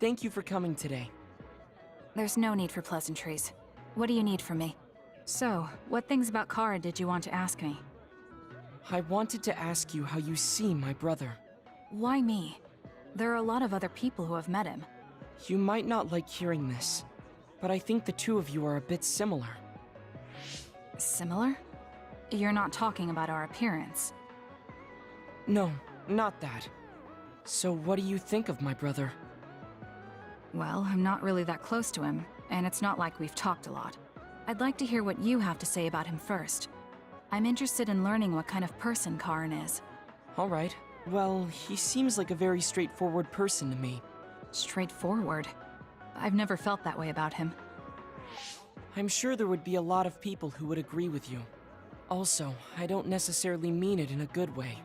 Thank you for coming today. There's no need for pleasantries. What do you need from me? So, what things about Kara did you want to ask me? I wanted to ask you how you see my brother. Why me? There are a lot of other people who have met him. You might not like hearing this, but I think the two of you are a bit similar. Similar? You're not talking about our appearance. No, not that. So what do you think of my brother? Well, I'm not really that close to him, and it's not like we've talked a lot. I'd like to hear what you have to say about him first. I'm interested in learning what kind of person Karin is. All right. Well, he seems like a very straightforward person to me. Straightforward? I've never felt that way about him. I'm sure there would be a lot of people who would agree with you. Also, I don't necessarily mean it in a good way.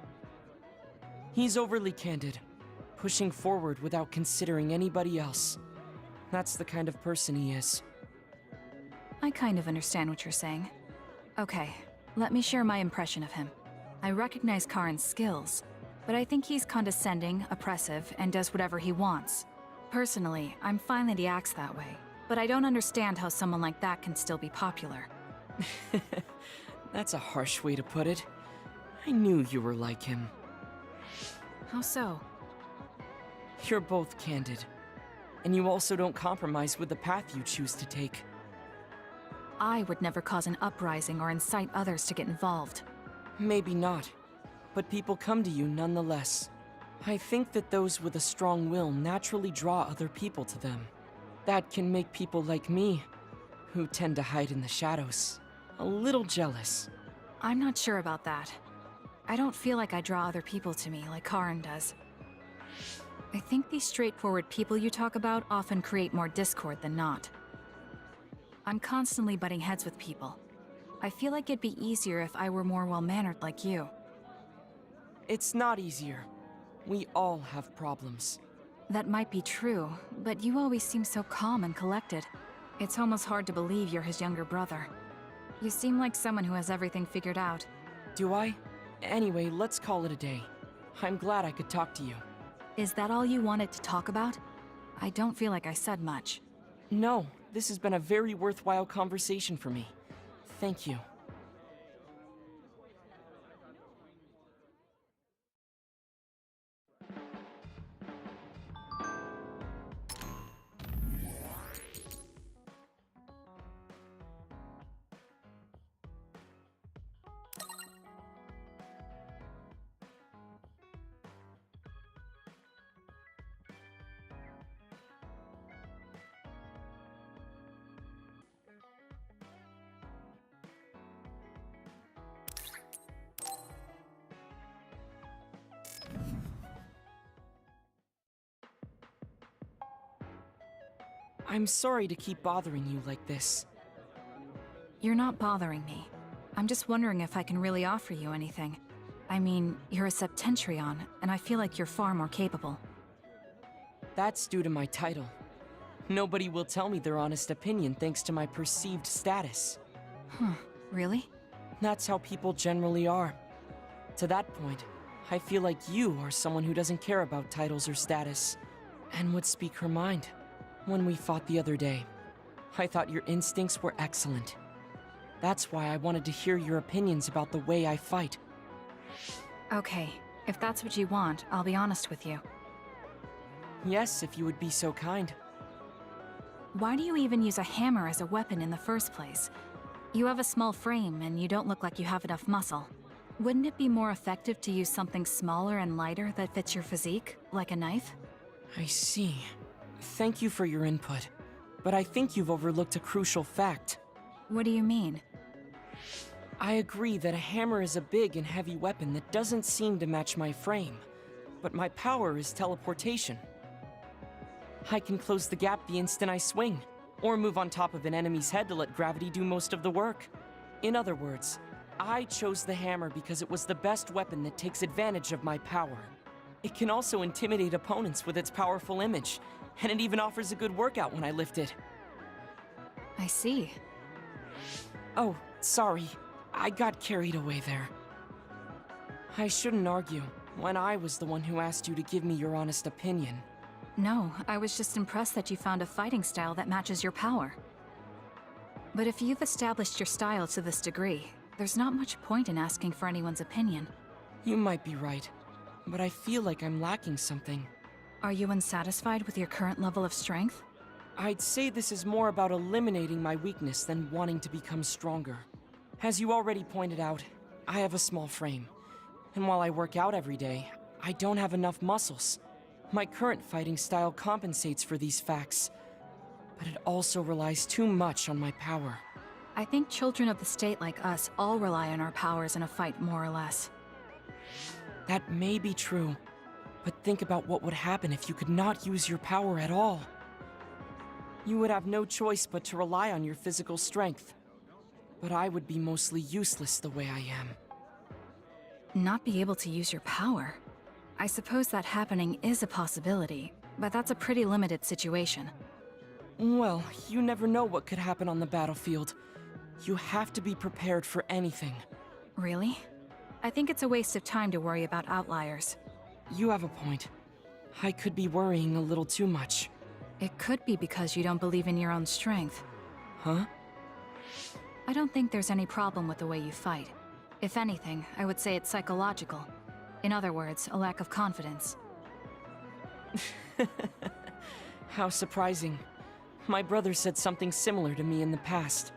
He's overly candid, pushing forward without considering anybody else. That's the kind of person he is. I kind of understand what you're saying. Okay, let me share my impression of him. I recognize Karin's skills, but I think he's condescending, oppressive, and does whatever he wants. Personally, I'm fine that he acts that way, but I don't understand how someone like that can still be popular. That's a harsh way to put it. I knew you were like him. How so? You're both candid, and you also don't compromise with the path you choose to take. I would never cause an uprising or incite others to get involved. Maybe not, but people come to you nonetheless. I think that those with a strong will naturally draw other people to them. That can make people like me, who tend to hide in the shadows, a little jealous. I'm not sure about that. I don't feel like I draw other people to me like Karin does. I think these straightforward people you talk about often create more discord than not. I'm constantly butting heads with people. I feel like it'd be easier if I were more well-mannered like you. It's not easier. We all have problems. That might be true, but you always seem so calm and collected. It's almost hard to believe you're his younger brother. You seem like someone who has everything figured out. Do I? Anyway, let's call it a day. I'm glad I could talk to you. Is that all you wanted to talk about? I don't feel like I said much. No, this has been a very worthwhile conversation for me. Thank you. I'm sorry to keep bothering you like this. You're not bothering me. I'm just wondering if I can really offer you anything. I mean, you're a Septentrion, and I feel like you're far more capable. That's due to my title. Nobody will tell me their honest opinion thanks to my perceived status. Huh, really? That's how people generally are. To that point, I feel like you are someone who doesn't care about titles or status, and would speak her mind. When we fought the other day, I thought your instincts were excellent. That's why I wanted to hear your opinions about the way I fight. Okay, if that's what you want, I'll be honest with you. Yes, if you would be so kind. Why do you even use a hammer as a weapon in the first place? You have a small frame, and you don't look like you have enough muscle. Wouldn't it be more effective to use something smaller and lighter that fits your physique, like a knife? I see. Thank you for your input, but I think you've overlooked a crucial fact. What do you mean? I agree that a hammer is a big and heavy weapon that doesn't seem to match my frame, but my power is teleportation. I can close the gap the instant I swing, or move on top of an enemy's head to let gravity do most of the work. In other words, I chose the hammer because it was the best weapon that takes advantage of my power. It can also intimidate opponents with its powerful image, and it even offers a good workout when I lift it. I see. Oh, sorry. I got carried away there. I shouldn't argue, when I was the one who asked you to give me your honest opinion. No, I was just impressed that you found a fighting style that matches your power. But if you've established your style to this degree, there's not much point in asking for anyone's opinion. You might be right, but I feel like I'm lacking something. Are you unsatisfied with your current level of strength? I'd say this is more about eliminating my weakness than wanting to become stronger. As you already pointed out, I have a small frame. And while I work out every day, I don't have enough muscles. My current fighting style compensates for these facts, but it also relies too much on my power. I think children of the state like us all rely on our powers in a fight, more or less. That may be true, but think about what would happen if you could not use your power at all. You would have no choice but to rely on your physical strength. But I would be mostly useless the way I am. Not be able to use your power? I suppose that happening is a possibility, but that's a pretty limited situation. Well, you never know what could happen on the battlefield. You have to be prepared for anything. Really? I think it's a waste of time to worry about outliers. You have a point. I could be worrying a little too much. It could be because you don't believe in your own strength. Huh? I don't think there's any problem with the way you fight. If anything, I would say it's psychological. In other words, a lack of confidence. How surprising. My brother said something similar to me in the past.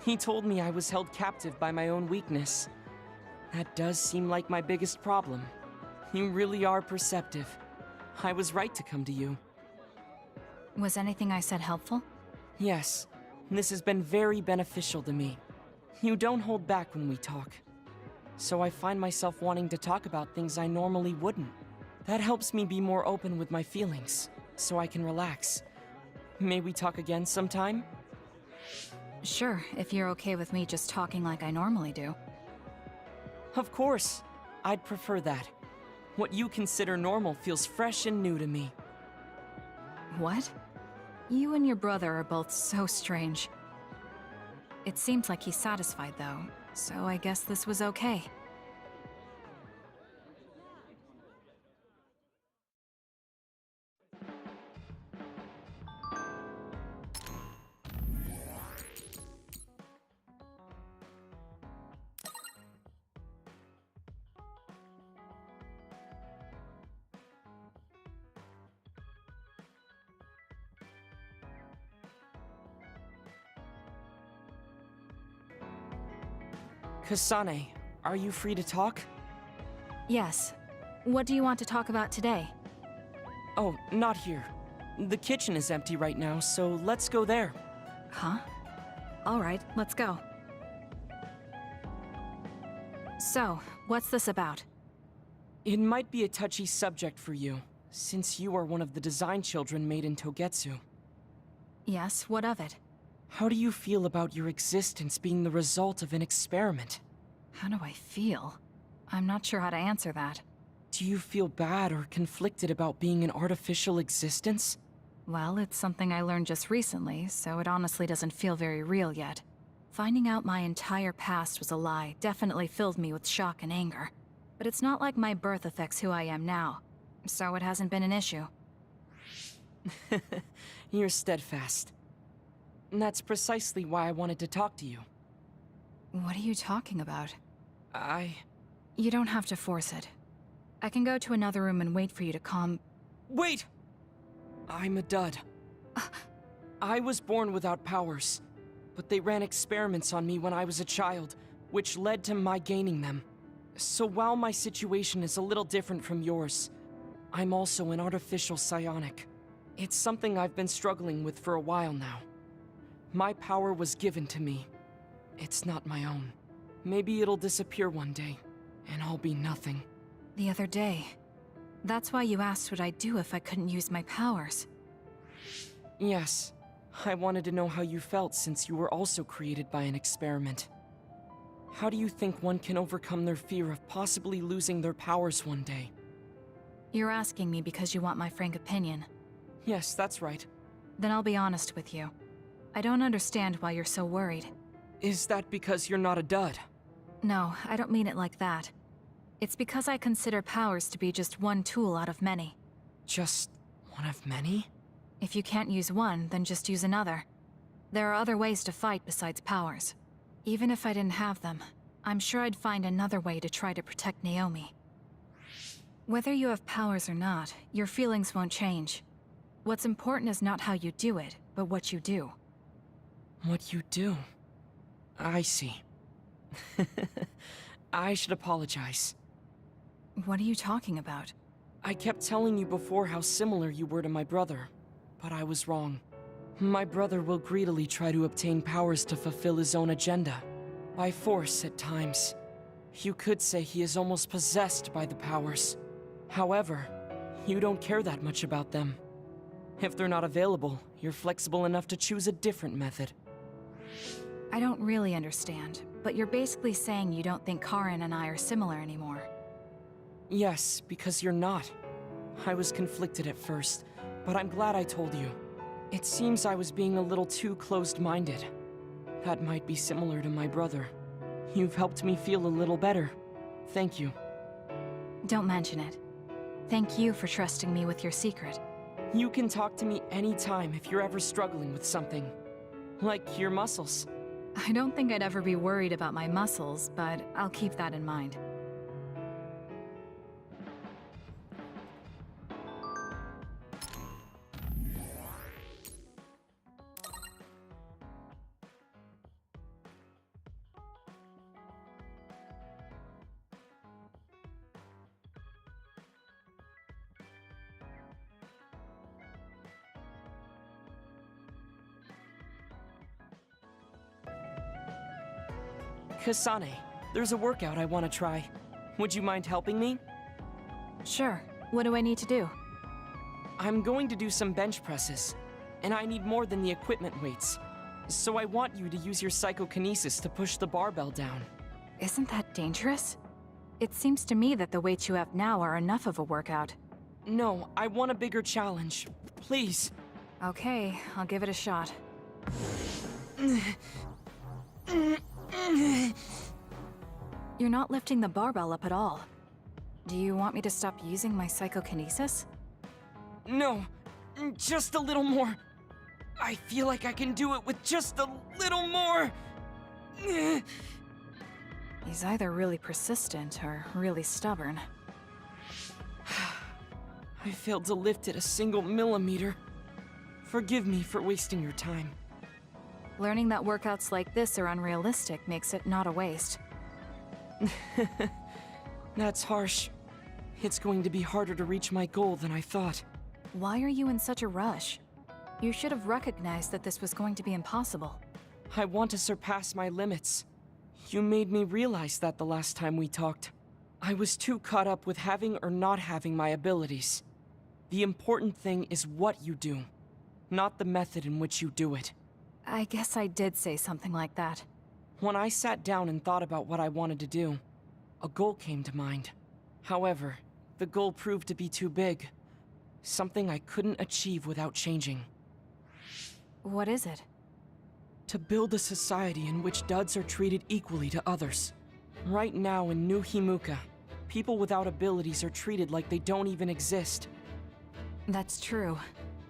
He told me I was held captive by my own weakness. That does seem like my biggest problem. You really are perceptive. I was right to come to you. Was anything I said helpful? Yes. This has been very beneficial to me. You don't hold back when we talk. So I find myself wanting to talk about things I normally wouldn't. That helps me be more open with my feelings, so I can relax. May we talk again sometime? Sure, if you're okay with me just talking like I normally do. Of course. I'd prefer that. What you consider normal feels fresh and new to me. What? You and your brother are both so strange. It seems like he's satisfied, though, so I guess this was okay. Kasane, are you free to talk? Yes. What do you want to talk about today? Oh, not here. The kitchen is empty right now, so let's go there. Huh? Alright, let's go. So, what's this about? It might be a touchy subject for you, since you are one of the design children made in Togetsu. Yes, what of it? How do you feel about your existence being the result of an experiment? How do I feel? I'm not sure how to answer that. Do you feel bad or conflicted about being an artificial existence? Well, it's something I learned just recently, so it honestly doesn't feel very real yet. Finding out my entire past was a lie definitely filled me with shock and anger. But it's not like my birth affects who I am now, so it hasn't been an issue. You're steadfast. And that's precisely why I wanted to talk to you. What are you talking about? You don't have to force it. I can go to another room and wait for you to calm... Wait! I'm a dud. I was born without powers, but they ran experiments on me when I was a child, which led to my gaining them. So while my situation is a little different from yours, I'm also an artificial psionic. It's something I've been struggling with for a while now. My power was given to me. It's not my own. Maybe it'll disappear one day, and I'll be nothing. The other day. That's why you asked what I'd do if I couldn't use my powers. Yes. I wanted to know how you felt since you were also created by an experiment. How do you think one can overcome their fear of possibly losing their powers one day? You're asking me because you want my frank opinion. Yes, that's right. Then I'll be honest with you. I don't understand why you're so worried. Is that because you're not a dud? No, I don't mean it like that. It's because I consider powers to be just one tool out of many. Just One of many? If you can't use one, then just use another. There are other ways to fight besides powers. Even if I didn't have them, I'm sure I'd find another way to try to protect Naomi. Whether you have powers or not, your feelings won't change. What's important is not how you do it, but what you do. What you do? I see. I should apologize. What are you talking about? I kept telling you before how similar you were to my brother, but I was wrong. My brother will greedily try to obtain powers to fulfill his own agenda. By force, at times. You could say he is almost possessed by the powers. However, you don't care that much about them. If they're not available, you're flexible enough to choose a different method. I don't really understand, but you're basically saying you don't think Karen and I are similar anymore. Yes, because you're not. I was conflicted at first, but I'm glad I told you. It seems I was being a little too closed-minded. That might be similar to my brother. You've helped me feel a little better. Thank you. Don't mention it. Thank you for trusting me with your secret. You can talk to me anytime if you're ever struggling with something. Like your muscles. I don't think I'd ever be worried about my muscles, but I'll keep that in mind. Kasane, there's a workout I want to try. Would you mind helping me? Sure. What do I need to do? I'm going to do some bench presses, and I need more than the equipment weights. So I want you to use your psychokinesis to push the barbell down. Isn't that dangerous? It seems to me that the weights you have now are enough of a workout. No, I want a bigger challenge. Please. Okay, I'll give it a shot. You're not lifting the barbell up at all. Do you want me to stop using my psychokinesis? No, just a little more. I feel like I can do it with just a little more. He's either really persistent or really stubborn. I failed to lift it a single millimeter. Forgive me for wasting your time. Learning that workouts like this are unrealistic makes it not a waste. That's harsh. It's going to be harder to reach my goal than I thought. Why are you in such a rush? You should have recognized that this was going to be impossible. I want to surpass my limits. You made me realize that the last time we talked. I was too caught up with having or not having my abilities. The important thing is what you do, not the method in which you do it. I guess I did say something like that. When I sat down and thought about what I wanted to do, a goal came to mind. However, the goal proved to be too big. Something I couldn't achieve without changing. What is it? To build a society in which duds are treated equally to others. Right now in New Himuka, people without abilities are treated like they don't even exist. That's true.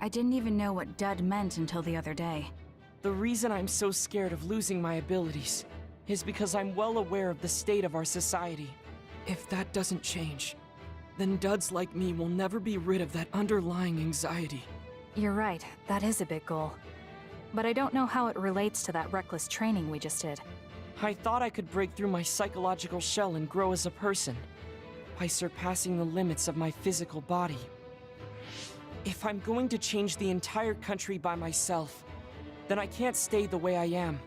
I didn't even know what dud meant until the other day. The reason I'm so scared of losing my abilities is because I'm well aware of the state of our society. If that doesn't change, then duds like me will never be rid of that underlying anxiety. You're right, that is a big goal. But I don't know how it relates to that reckless training we just did. I thought I could break through my psychological shell and grow as a person, by surpassing the limits of my physical body. If I'm going to change the entire country by myself, then I can't stay the way I am.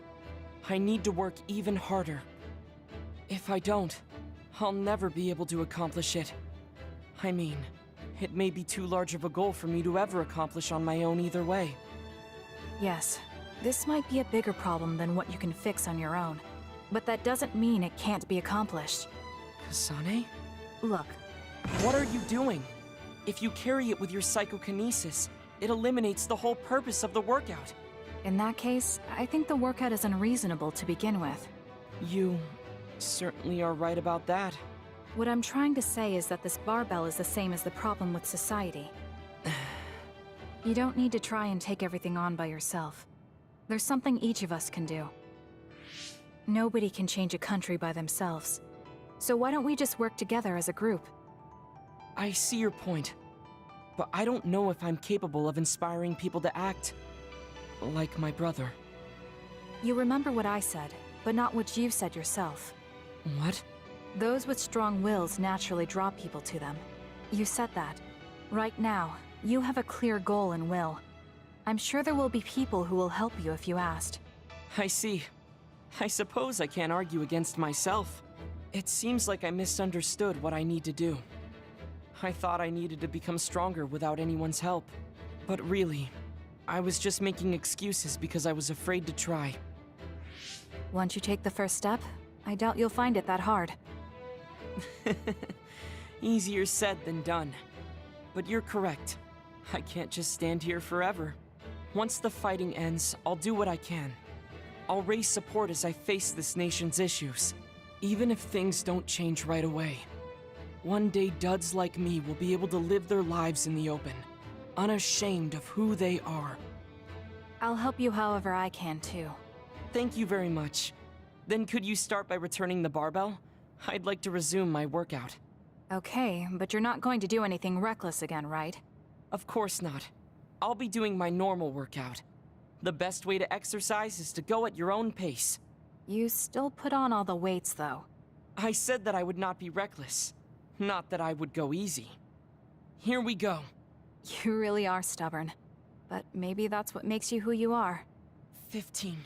I need to work even harder. If I don't, I'll never be able to accomplish it. I mean, it may be too large of a goal for me to ever accomplish on my own either way. Yes, this might be a bigger problem than what you can fix on your own. But that doesn't mean it can't be accomplished. Kasane? Look. What are you doing? If you carry it with your psychokinesis, it eliminates the whole purpose of the workout. In that case, I think the workout is unreasonable to begin with. You certainly are right about that. What I'm trying to say is that this barbell is the same as the problem with society. You don't need to try and take everything on by yourself. There's something each of us can do. Nobody can change a country by themselves. So why don't we just work together as a group? I see your point, but I don't know if I'm capable of inspiring people to act like my brother. You remember what I said, but not what you said yourself. What? Those with strong wills naturally draw people to them. You said that. Right now, you have a clear goal and will. I'm sure there will be people who will help you if you asked. I see. I suppose I can't argue against myself. It seems like I misunderstood what I need to do. I thought I needed to become stronger without anyone's help. But really, I was just making excuses because I was afraid to try. Once you take the first step, I doubt you'll find it that hard. Easier said than done. But you're correct. I can't just stand here forever. Once the fighting ends, I'll do what I can. I'll raise support as I face this nation's issues, even if things don't change right away. One day, duds like me will be able to live their lives in the open, unashamed of who they are. I'll help you however I can, too. Thank you very much. Then could you start by returning the barbell? I'd like to resume my workout. Okay, but you're not going to do anything reckless again, right? Of course not. I'll be doing my normal workout. The best way to exercise is to go at your own pace. You still put on all the weights, though. I said that I would not be reckless, not that I would go easy. Here we go. You really are stubborn. But maybe that's what makes you who you are. 15,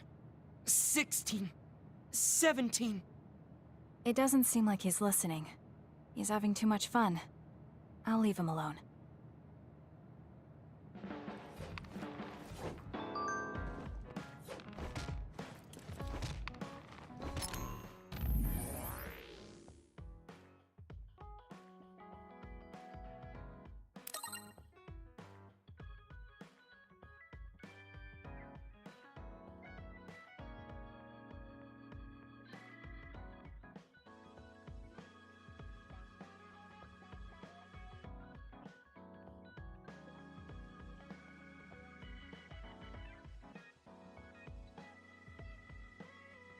16, 17. It doesn't seem like he's listening. He's having too much fun. I'll leave him alone.